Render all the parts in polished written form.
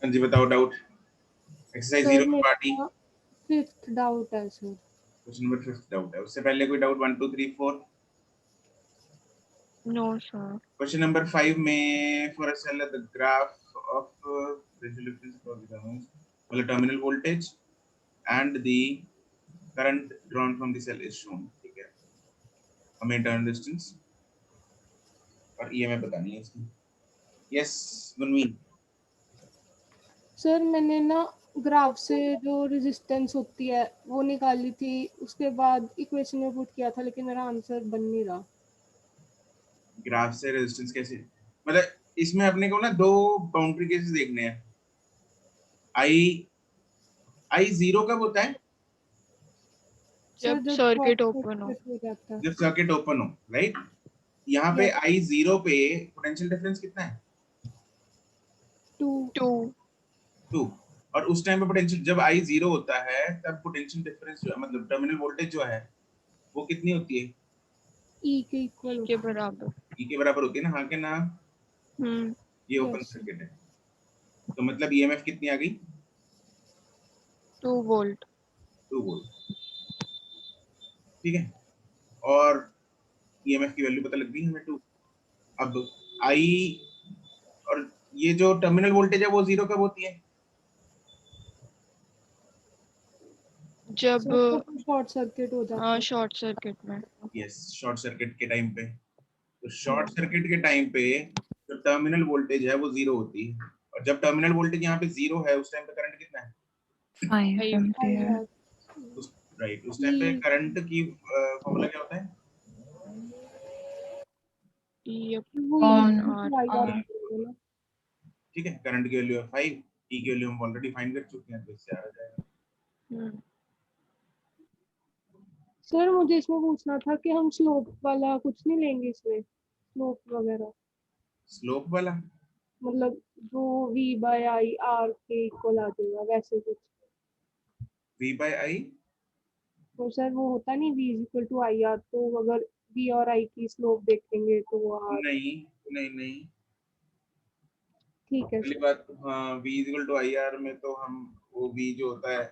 हाँ जी बताओ doubt. Exercise sir 0 की मेरा पार्टी। 5th डाउट है सर। क्वेश्चन नंबर 5 डाउट है, उससे पहले कोई doubt 1 2 3 4? No sir. Question number 5 में for a cell the graph of मतलब terminal voltage and the current drawn from the cell is shown. ठीक है, हमें इंटरनल रेजिस्टेंस और ईएमएफ बतानी है इसकी। यस गुनवीन। सर मैंने ना ग्राफ से जो रेजिस्टेंस होती है वो निकाली थी, उसके बाद इक्वेशन में पुट किया था, लेकिन मेरा आंसर बन नहीं रहा। ग्राफ से रेजिस्टेंस कैसे, मतलब इसमें अपने को ना दो बाउंड्री केसेस देखने हैं। आई जीरो कब होता है? जब सर सर्किट ओपन हो। हो जाता है। जब सर्किट ओपन हो, राइट। यहाँ पे Yes, आई जीरो पे पोटेंशियल डिफरेंस कितना है? 2। 2। 2। और उस टाइम पे पोटेंशियल जब आई जीरो होता है तब पोटेंशियल डिफरेंस जो है, मतलब टर्मिनल वोल्टेज जो है वो कितनी होती है? E के इक्वल के बराबर। ई के बराबर होती है ना, हाँ के ना? ये ओपन Yes. सर्किट है, तो मतलब ईएमएफ कितनी आ गई? 2 वोल्ट। 2 वोल्ट। ठीक है, और ईएमएफ की वैल्यू पता लग गई हमें 2। अब आई और ये जो टर्मिनल वोल्टेज है वो जीरो कब होती है? जब शॉर्ट सर्किट हो जाता है। शॉर्ट सर्किट में। यस, शॉर्ट सर्किट के टाइम पे। तो शॉर्ट सर्किट के टाइम पे जो टर्मिनल वोल्टेज है वो जीरो होती है, और जब टर्मिनल वोल्टेज यहाँ पे जीरो है उस टाइम पे करंट कितना है? 5 एम्पियर। राइट, उस टाइम पे करंट की फॉर्मूला क्या होता है? E कौन R। ठीक है, करंट की वैल्यू है 5, ई की वैल्यू हम ऑलरेडी फाइंड कर चुके हैं, तो इससे आ जाएगा। सर मुझे इसमें पूछना था कि हम स्लोप वाला कुछ नहीं लेंगे इसमें, स्लोप वगैरह, स्लोप वाला मतलब जो V/I R के इक्वल आ जाएगा वैसे कुछ। v by i? तो सर वो होता नहीं V = IR, तो अगर V और I की स्लोप देखेंगे तो वो R। नहीं नहीं नहीं, ठीक है पहली सर। बात, हाँ v equal to I R में तो हम वो v जो होता है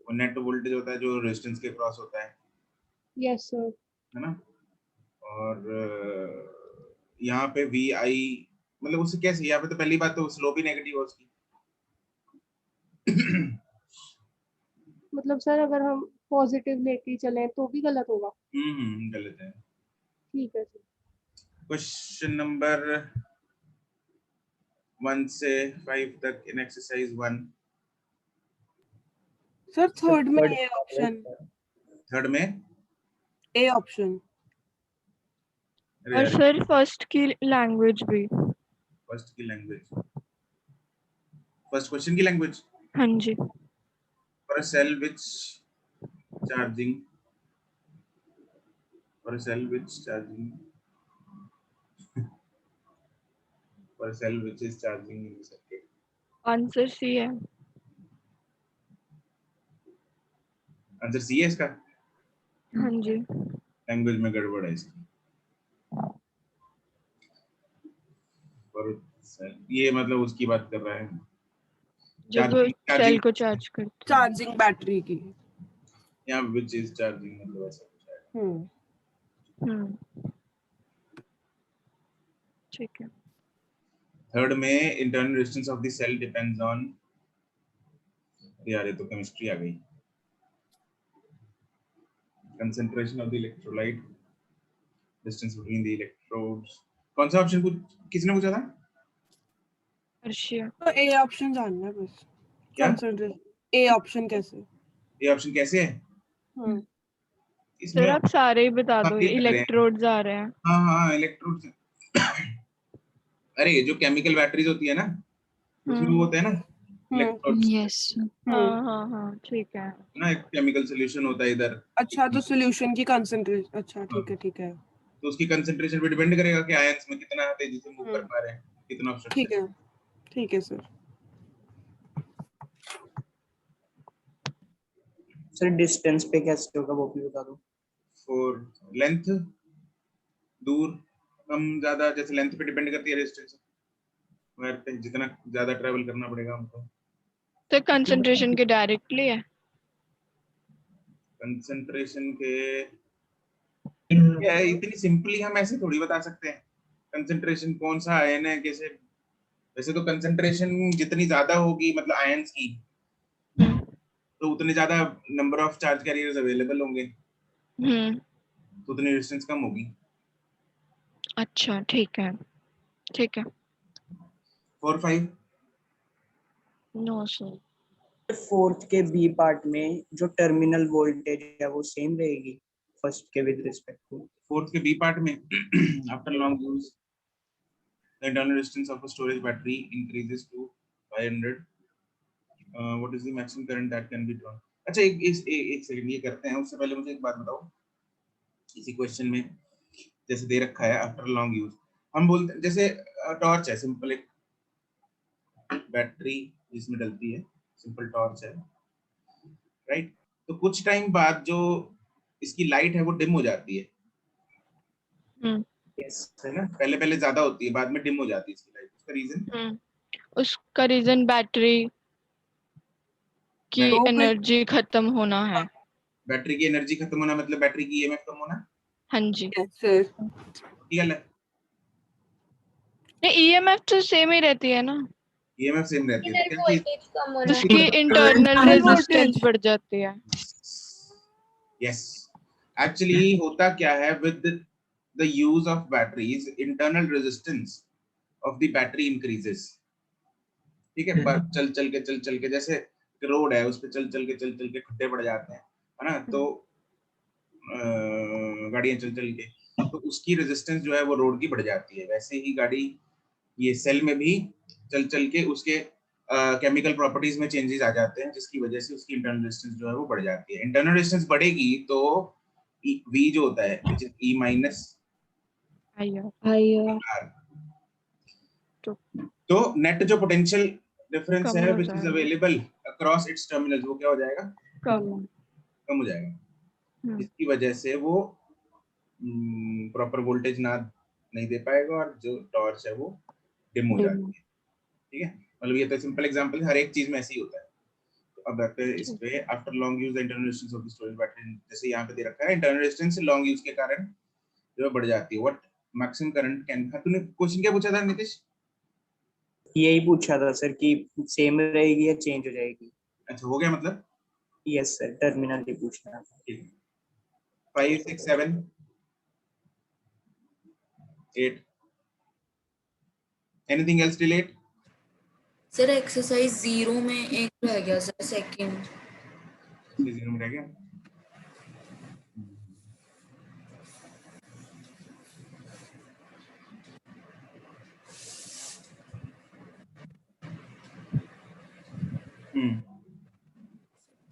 वो नेट वोल्टेज होता है जो रेजिस्टेंस के क्रॉस होता यस सर। है ना। और यहाँ पे वी आई मतलब उससे कैसे, यहाँ पे तो पहली बात तो स्लोप ही नेगेटिव है उसकी। मतलब सर अगर हम पॉजिटिव लेके चलें तो भी गलत होगा? गलत है। ठीक है सर। क्वेश्चन नंबर 1 से 5 तक इन एक्सरसाइज 1। सर थर्ड में ए ऑप्शन। थर्ड में ए ऑप्शन। और फिर फर्स्ट की लैंग्वेज भी। फर्स्ट की लैंग्वेज, फर्स्ट क्वेश्चन की लैंग्वेज। हाँ जी। For a cell which charging, for a cell which charging, for a cell which is charging in circuit. Answer C है। आंसर सी है इसका? हाँ जी। लैंग्वेज में गड़बड़ है इसकी। और ये मतलब उसकी बात कर रहा है, जब सेल को चार्ज करते। चार्जिंग बैटरी की। या व्हिच इज चार्जिंग मतलब ऐसा कुछ है। ठीक है। थर्ड में internal resistance of the cell depends on, यार ये तो केमिस्ट्री आ गई। Concentration of the electrolyte, distance between the electrodes. कौन सा ऑप्शन किसने पूछा था? अर्शिया। तो ए ऑप्शन जानना है बस। क्या ए ऑप्शन कैसे? ये ऑप्शन कैसे है? सर आप सारे ही बता दो, इलेक्ट्रोड्स आ रहे हैं। हाँ हाँ इलेक्ट्रोड्स। अरे ये जो केमिकल बैटरीज होती है ना उसमें वो होते हैं ना इलेक्ट्रोड्स। यस। हाँ हाँ हाँ ठीक है ना, एक केमिकल सॉल्यूशन होता है इधर। अच्छा, तो सॉल्यूशन की कंसंट्रेशन। अच्छा ठीक है ठीक है। तो उसकी कंसंट्रेशन पे डिपेंड करेगा कि आयंस में कितना तेजी से मूव कर पा रहे हैं, कितना ऑब्स्ट्रक्शन। ठीक है सर। सर डिस्टेंस पे कैसे होगा वो भी बता दो। फॉर लेंथ, दूर कम ज्यादा, जैसे लेंथ पे डिपेंड करती है रेजिस्टेंस। स्क्वायर पे जितना ज्यादा ट्रेवल करना पड़ेगा हमको। तो कंसंट्रेशन के डायरेक्टली है। कंसंट्रेशन के इन क्या है, इतनी सिंपली हम ऐसे थोड़ी बता सकते हैं कंसंट्रेशन कौन सा आयन है कैसे। वैसे तो कंसंट्रेशन जितनी ज्यादा होगी मतलब आयंस की, तो उतने ज्यादा number of charge carriers available होंगे, तो उतनी डिस्टेंस कम होगी। अच्छा ठीक है ठीक है। 4 5 नो सर। फोर्थ के बी पार्ट में जो टर्मिनल वोल्टेज है वो सेम रहेगी फर्स्ट के विद रिस्पेक्ट टू। फोर्थ के बी पार्ट में after long use the internal resistance of a storage battery increases to 500. What is the maximum current that can be drawn? अच्छा एक second ये करते हैं, उससे पहले मुझे एक बात बताओ। इसी क्वेश्चन में जैसे दे रखा है आफ्टर लॉन्ग यूज, हम बोलते हैं जैसे टॉर्च है, सिंपल एक बैटरी जिसमें डलती है, सिंपल टॉर्च है, राइट। तो कुछ टाइम बाद जो इसकी लाइट है वो डिम हो जाती है, यस है ना। पहले पहले ज्यादा होती है, बाद में डिम हो जाती है इसकी लाइट। उसका रीजन उसका रीजन बैटरी की तो फिर एनर्जी खत्म होना है। बैटरी की एनर्जी खत्म होना मतलब बैटरी की ईएमएफ कम होना। हाँ जी। Yes sir. ठीक है, नहीं ईएमएफ तो सेम ही रहती है ना, ईएमएफ सेम रहती है, तो क्या चीज वोल्टेज कम होना उसकी है। Internal Internal resistance voltage। बढ़ जाती है। यस, एक्चुअली होता क्या है with the use of batteries, internal resistance of the battery increases. ठीक है, चल चल के जैसे रोड है उस पे चल चल के खड्डे पड़ जाते हैं, है ना। तो गाड़ियां चल चल के, तो उसकी रेजिस्टेंस जो है वो रोड की बढ़ जाती है। वैसे ही गाड़ी ये सेल में भी चल के उसके केमिकल प्रॉपर्टीज में चेंजेस आ जाते हैं, जिसकी वजह से उसकी इंटरनल रेजिस्टेंस जो है वो बढ़ जाती है। इंटरनल रेजिस्टेंस बढ़ेगी तो V जो होता है which is E minus R, तो नेट जो पोटेंशियल डिफरेंस कम है हो व्हिच इज जाएगा। अवेलेबल अक्रॉस इट्स टर्मिनल्स, वो क्या हो जाएगा, कम हो जाएगा। जिसकी वजह से वो प्रॉपर वोल्टेज ना नहीं दे पाएगा और जो टॉर्च है वो डिम हो जाती है। ठीक है, मतलब ये तो सिंपल एग्जांपल है, हर एक चीज में ऐसे ही होता है। तो अब आते हैं इस पे, after long use the internal resistance of the storage battery, जैसे यहाँ पे दे रखा है इंटरनल रेजिस्टेंस लॉन्ग यूज के कारण जो है बढ़ जाती है। व्हाट मैक्सिमम करंट कैन, तूने क्वेश्चन क्या पूछा था नीतीश? यही पूछा था सर कि सेम रहेगी या चेंज हो जाएगी। अच्छा हो गया मतलब। यस सर, टर्मिनल ही पूछना था। ठीक है, 5 6 7 8 anything else relate? Sir exercise 0 में एक रह गया सर, सेकंड। 0 में रह गया।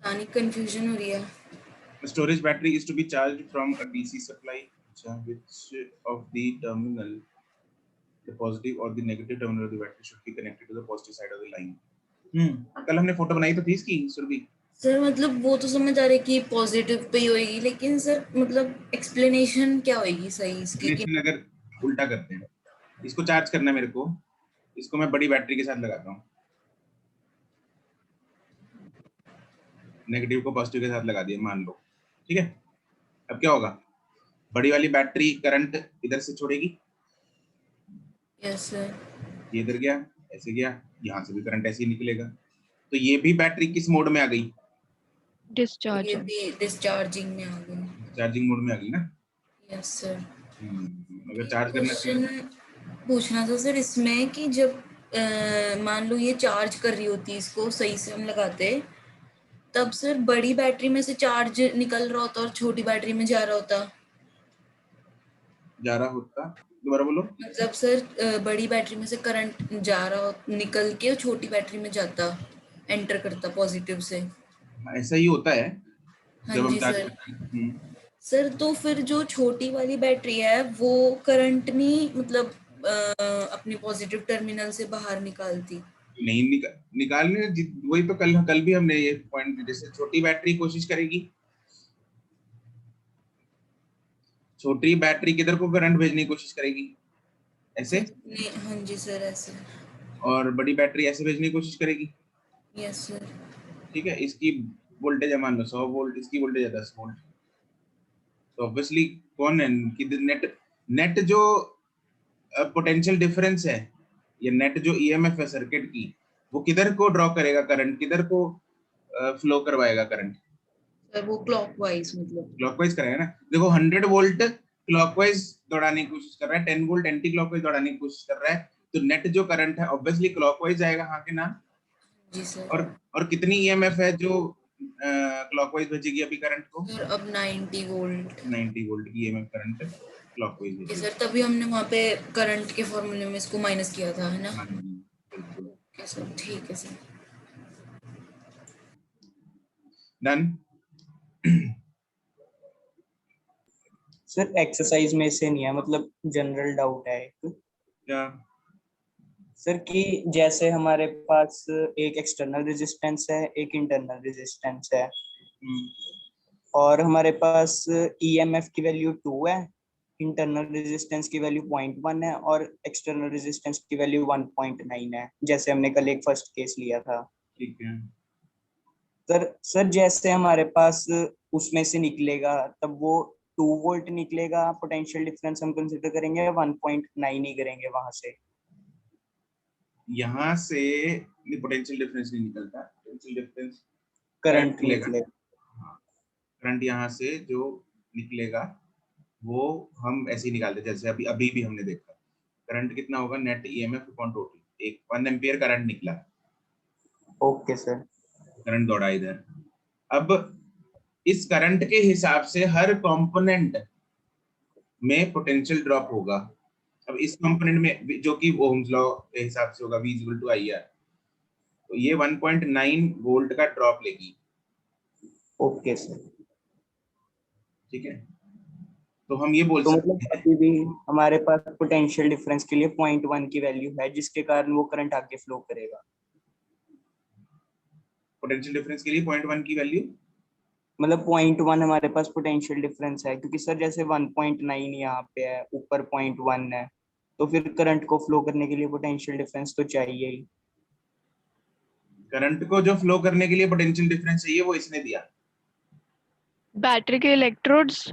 तानी कंफ्यूजन हो रही है। The storage battery is to be charged from a DC supply, which of the terminal, the positive or the negative terminal of the battery should be connected to the positive side of the line. कल हमने photo बनाई तो थी इसकी Surabhi. Sir मतलब वो तो समझ आ रही है कि पॉजिटिव पे ही होएगी, लेकिन सर मतलब एक्सप्लेनेशन क्या होएगी सही इसकी कि Explanation अगर उल्टा करते हैं, इसको चार्ज करना है मेरे को, इसको मैं बड़ी बैटरी के साथ लगाता हूँ, नेगेटिव को पॉजिटिव के साथ लगा दिया मान लो। ठीक है, अब क्या होगा, बड़ी वाली बैटरी करंट इधर से छोड़ेगी, यस सर, ये इधर गया, ऐसे गया, यहाँ से भी करंट ऐसे ही निकलेगा। तो ये भी बैटरी किस मोड में आ गई, ये डिस्चार्ज। भी डिस्चार्जिंग में आ गई। चार्जिंग मोड में आ गई ना। Yes sir. अगर चार्ज करना क्वेश्चन पूछना था सर इसमें कि जब मान लो ये चार्ज कर रही होती, इसको सही से हम लगाते, तब सर बड़ी बैटरी में से चार्ज निकल रहा होता और छोटी बैटरी में जा रहा होता। जा रहा होता, दोबारा बोलो। मतलब सर बड़ी बैटरी में से करंट जा रहा हो, निकल के छोटी बैटरी में जाता, एंटर करता पॉजिटिव से। ऐसा ही होता है हाँ जब हम जी चार्ज सर। करते हैं। सर तो फिर जो छोटी वाली बैटरी है वो करंट नहीं मतलब अपनी पॉजिटिव टर्मिनल से बाहर निकालती। नहीं निकालने, वही तो कल भी हमने ये पॉइंट, जैसे छोटी बैटरी कोशिश करेगी, छोटी बैटरी किधर को करंट भेजने की कोशिश करेगी, ऐसे। नहीं, हाँ जी सर ऐसे। और बड़ी बैटरी ऐसे भेजने की कोशिश करेगी, यस सर। ठीक है। इसकी वोल्टेज है मान लो 100 वोल्ट, इसकी वोल्टेज है 10 वोल्ट, तो ऑब्वियसली कौन है कि नेट नेट जो पोटेंशियल डिफरेंस है, ये नेट जो ईएमएफ है सर्किट की, वो किधर को ड्रॉ करेगा करंट, किधर को फ्लो करवाएगा करंट? सर वो क्लॉकवाइज मतलब। क्लॉकवाइज कराएगा ना। देखो 100 वोल्ट क्लॉकवाइज दौड़ाने की कोशिश कर रहा है, 10 वोल्ट एंटी क्लॉकवाइज दौड़ाने की कोशिश कर रहा है, तो नेट जो करंट है ऑब्वियसली क्लॉकवाइज जाएगा, हाँ के ना? जी सर। और कितनी ईएमएफ है जो क्लॉकवाइज भेजेगी अभी करंट को? सर अब 90 वोल्ट। 90 वोल्ट की ईएमएफ करंट क्लॉकवाइज जी भेजेगी। सर, तभी हमने वहाँ पे करंट के फॉर्मूले में इसको माइनस किया था, है ना? हाँ जी, बिल्कुल। ओके सर, ठीक है सर। डन। सर एक्सरसाइज में से नहीं है, मतलब जनरल डाउट है एक क्या? सर कि जैसे हमारे पास एक एक्सटर्नल रेजिस्टेंस है, एक इंटरनल रेजिस्टेंस है, और हमारे पास ईएमएफ की वैल्यू 2 है, इंटरनल रेजिस्टेंस की वैल्यू 0.1 है और एक्सटर्नल रेजिस्टेंस की वैल्यू 1.9 है, जैसे हमने कल एक फर्स्ट केस लिया था। ठीक है। सर जैसे हमारे पास उसमें से निकलेगा तब वो 2 वोल्ट निकलेगा, पोटेंशियल डिफरेंस हम कंसीडर करेंगे, 1.9 ही करेंगे वहां से। यहाँ से पोटेंशियल डिफरेंस नहीं निकलता, पोटेंशियल डिफरेंस करंट निकलेगा। निकलेगा। हाँ, करंट यहाँ से जो निकलेगा वो हम ऐसे ही निकालते, जैसे अभी अभी भी हमने देखा करंट कितना होगा, नेट ईएमएफ अपॉन टोटल, एक 1 एम्पियर करंट निकला, ओके सर। करंट दौड़ा इधर। अब इस करंट के हिसाब से हर कंपोनेंट में पोटेंशियल ड्रॉप होगा। अब इस कंपोनेंट में जो कि ओम्स लॉ के हिसाब से होगा, V इक्वल टू IR, तो ये 1.9 वोल्ट का ड्रॉप लेगी। Okay sir. ठीक है, तो हम ये बोल तो सकते मतलब हैं अभी भी हमारे पास पोटेंशियल डिफरेंस के लिए 0.1 की वैल्यू है, जिसके कारण वो करंट आगे फ्लो करेगा। पोटेंशियल डिफरेंस के लिए 0.1 की वैल्यू, मतलब 0.1 हमारे पास पोटेंशियल डिफरेंस है, क्योंकि सर जैसे 1.9 यहाँ पे है, ऊपर 0.1 है, तो फिर करंट को फ्लो करने के लिए पोटेंशियल डिफरेंस तो चाहिए ही। करंट को जो फ्लो करने के लिए पोटेंशियल डिफरेंस चाहिए वो इसने दिया, बैटरी के इलेक्ट्रोड्स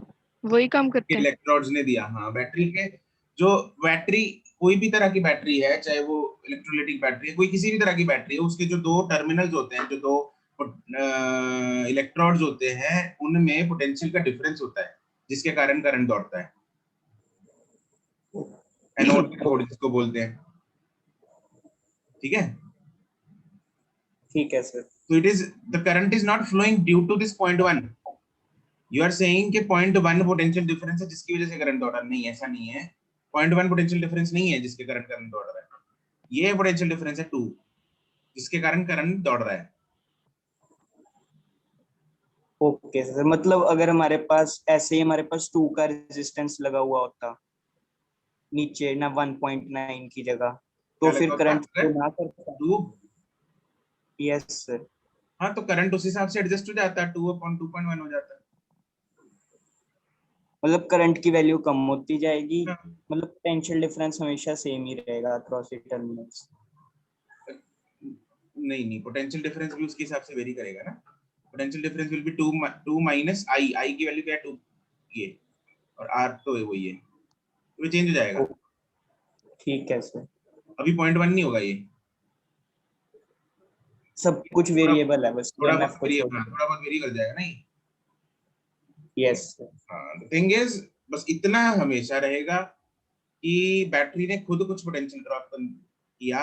वही काम करते हैं। इलेक्ट्रोड्स ने दिया। हाँ, बैटरी के जो बैटरी, कोई भी तरह की बैटरी है, चाहे वो इलेक्ट्रोलाइटिक बैटरी है, कोई किसी भी तरह की बैटरी है, उसके जो दो टर्मिनल्स होते हैं, जो दो इलेक्ट्रोड्स होते हैं, उनमें पोटेंशियल का डिफरेंस होता है, जिसके कारण करंट दौड़ता है। एनोड कैथोड जिसको बोलते हैं। ठीक है, ठीक है sir. so it is, the current is not flowing due to this 0.1. You are saying कि 0.1 पोटेंशियल डिफरेंस है जिसकी वजह से करंट दौड़ रहा है। नहीं, ऐसा नहीं है। 0.1 पोटेंशियल डिफरेंस नहीं है जिसके कारण करंट दौड़ रहा है। ये पोटेंशियल डिफरेंस है 2, जिसके कारण करंट दौड़ रहा है। ओके सर, मतलब अगर हमारे पास ऐसे ही हमारे पास 2 का रेजिस्टेंस लगा हुआ होता नीचे ना 1.9 की जगह, तो फिर करंट फ्लो ना करता। 2, यस सर। हाँ, तो करंट उस हिसाब से एडजस्ट हो जाता है, 2/2.1 हो जाता है। मतलब करंट की वैल्यू कम होती जाएगी, हाँ। मतलब पोटेंशियल डिफरेंस हमेशा सेम ही रहेगा अक्रॉस टर्मिनल्स। नहीं, पोटेंशियल डिफरेंस भी उसके हिसाब से वेरी करेगा ना। Potential difference will be 2 minus I की वैल्यू क्या है 2, ये, और R तो है वही है, तो ये चेंज हो जाएगा। ठीक है सर। अभी 0.1 नहीं होगा, ये सब कुछ वेरिएबल है, बस थोड़ा EMF बहुत को छोड़ के। थोड़ा बहुत वेरी कर जाएगा नहीं। Yes sir. हाँ, द थिंग इज, बस इतना हमेशा रहेगा कि बैटरी ने खुद कुछ पोटेंशियल ड्रॉप किया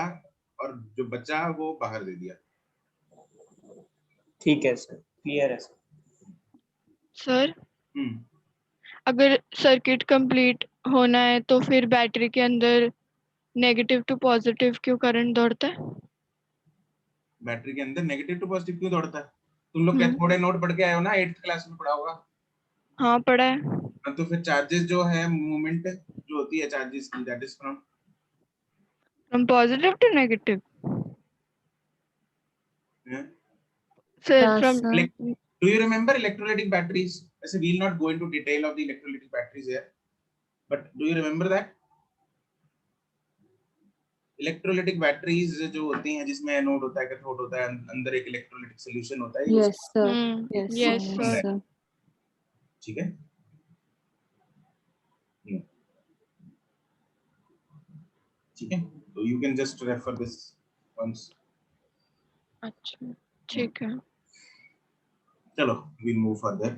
और जो बचा वो बाहर दे दिया। ठीक है सर, क्लियर है सर हम्म, अगर सर्किट कंप्लीट होना है तो फिर बैटरी के अंदर नेगेटिव टू पॉजिटिव क्यों करंट दौड़ता है? बैटरी के अंदर नेगेटिव टू पॉजिटिव क्यों दौड़ता है? तुम लोग क्या थोड़े नोट पढ़ के आए हो ना, 8th क्लास में पढ़ा होगा। हाँ पढ़ा है। हाँ, तो फिर चार्जेस जो है, मूवमेंट जो होती है चार्जेस की, that is from positive to negative sir, from do you remember electrolytic batteries? I will not go into detail of the electrolytic batteries here, but do you remember that? Electrolytic batteries जो होती हैं जिसमें anode होता है, cathode होता है, अंदर एक इलेक्ट्रोलाइटिक सॉल्यूशन होता है, ये Yes, sir. Yes, Yes, sir. sir. ठीक है। ठीक है, तो you can just refer this once. अच्छा, ठीक है। चलो we'll move further।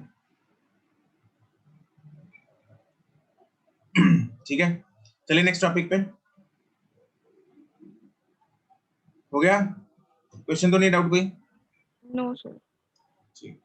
ठीक है, चलिए नेक्स्ट टॉपिक पे। हो गया? क्वेश्चन तो नहीं, डाउट कोई? No sir. ठीक।